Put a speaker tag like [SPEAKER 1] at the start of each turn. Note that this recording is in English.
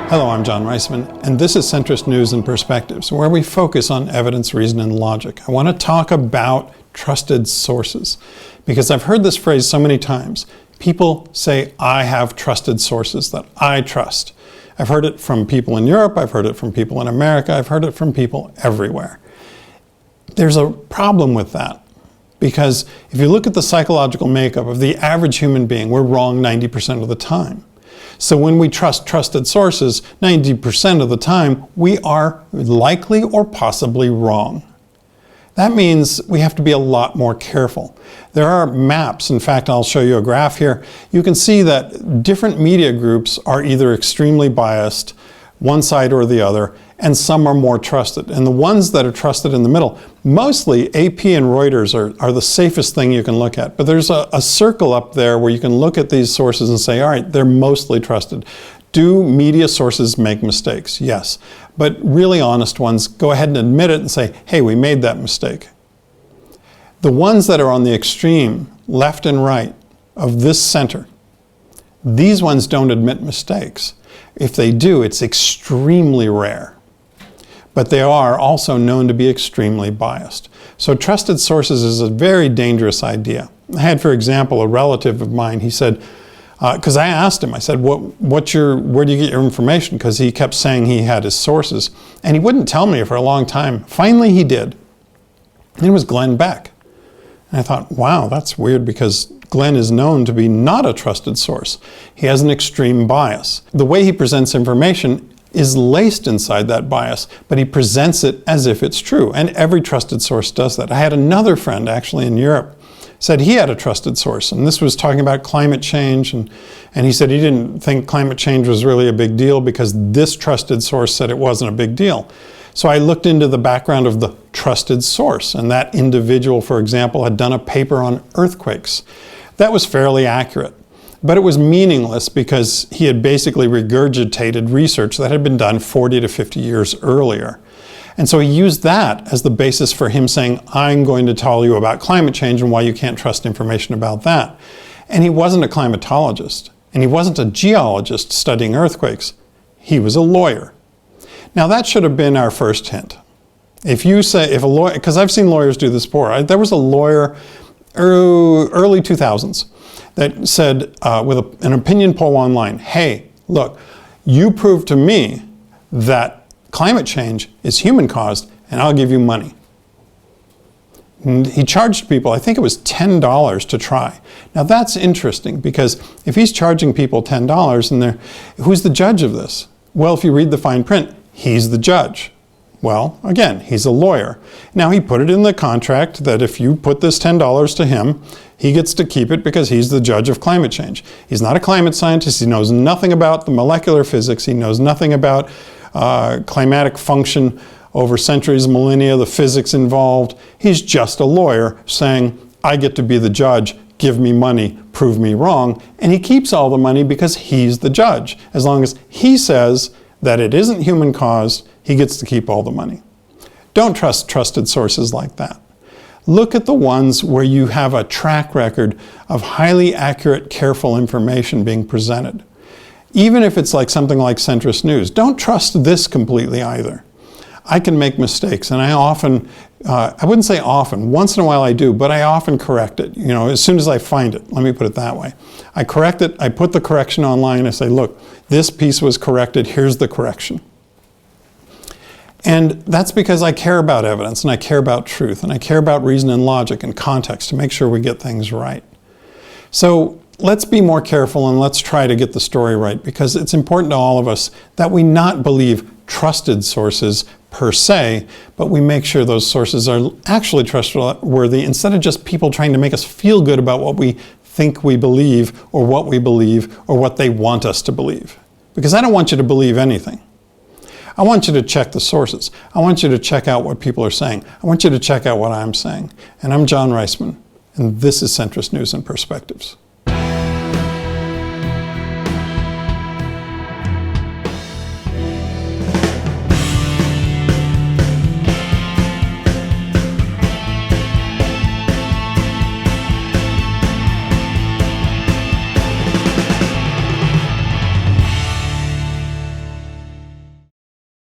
[SPEAKER 1] Hello, I'm John Reisman, and this is Centrist News and Perspectives, where we focus on evidence, reason, and logic. I want to talk about trusted sources, because I've heard this phrase so many times. People say, I have trusted sources that I trust. I've heard it from people in Europe, I've heard it from people in America, I've heard it from people everywhere. There's a problem with that, because if you look at the psychological makeup of the average human being, we're wrong 90% of the time. So when we trust trusted sources, 90% of the time, we are likely or possibly wrong. That means we have to be a lot more careful. There are maps. In fact, I'll show you a graph here. You can see that different media groups are either extremely biased, one side or the other, and some are more trusted. And the ones that are trusted in the middle, mostly AP and Reuters are the safest thing you can look at. But there's a circle up there where you can look at these sources and say, all right, they're mostly trusted. Do media sources make mistakes? Yes. But really honest ones go ahead and admit it and say, hey, we made that mistake. The ones that are on the extreme, left and right, of this center, these ones don't admit mistakes. If they do, it's extremely rare. But they are also known to be extremely biased. So trusted sources is a very dangerous idea. I had, for example, a relative of mine. He said, because I asked him, I said, where do you get your information? Because he kept saying he had his sources. And he wouldn't tell me for a long time. Finally, he did. And it was Glenn Beck. And I thought, wow, that's weird, because Glenn is known to be not a trusted source. He has an extreme bias. The way he presents information is laced inside that bias, but he presents it as if it's true. And every trusted source does that. I had another friend actually in Europe said he had a trusted source, and this was talking about climate change, and he said he didn't think climate change was really a big deal because this trusted source said it wasn't a big deal. So I looked into the background of the trusted source, and that individual, for example, had done a paper on earthquakes. That was fairly accurate. But it was meaningless because he had basically regurgitated research that had been done 40 to 50 years earlier. And so he used that as the basis for him saying, I'm going to tell you about climate change and why you can't trust information about that. And he wasn't a climatologist, and he wasn't a geologist studying earthquakes. He was a lawyer. Now that should have been our first hint. If you say, if a lawyer, because I've seen lawyers do this before. There was a lawyer early 2000s. that said with an opinion poll online, hey, look, you prove to me that climate change is human caused and I'll give you money. And he charged people, I think it was $10 to try. Now that's interesting, because if he's charging people $10 and who's the judge of this? Well, if you read the fine print, he's the judge. Well, again, he's a lawyer. Now he put it in the contract that if you put this $10 to him, he gets to keep it because he's the judge of climate change. He's not a climate scientist. He knows nothing about the molecular physics. He knows nothing about climatic function over centuries, millennia, the physics involved. He's just a lawyer saying, I get to be the judge, give me money, prove me wrong. And he keeps all the money because he's the judge. As long as he says that it isn't human caused, he gets to keep all the money. Don't trust trusted sources like that. Look at the ones where you have a track record of highly accurate, careful information being presented. Even if it's like something like Centrist News, don't trust this completely either. I can make mistakes, and I often, I wouldn't say often, once in a while I do, but I often correct it, as soon as I find it. Let me put it that way. I correct it, I put the correction online, I say, look, this piece was corrected, here's the correction. And that's because I care about evidence, and I care about truth, and I care about reason and logic and context to make sure we get things right. So let's be more careful and let's try to get the story right, because it's important to all of us that we not believe trusted sources per se, but we make sure those sources are actually trustworthy instead of just people trying to make us feel good about what we think we believe or what they want us to believe. Because I don't want you to believe anything. I want you to check the sources. I want you to check out what people are saying. I want you to check out what I'm saying. And I'm John Reisman, and this is Centrist News and Perspectives.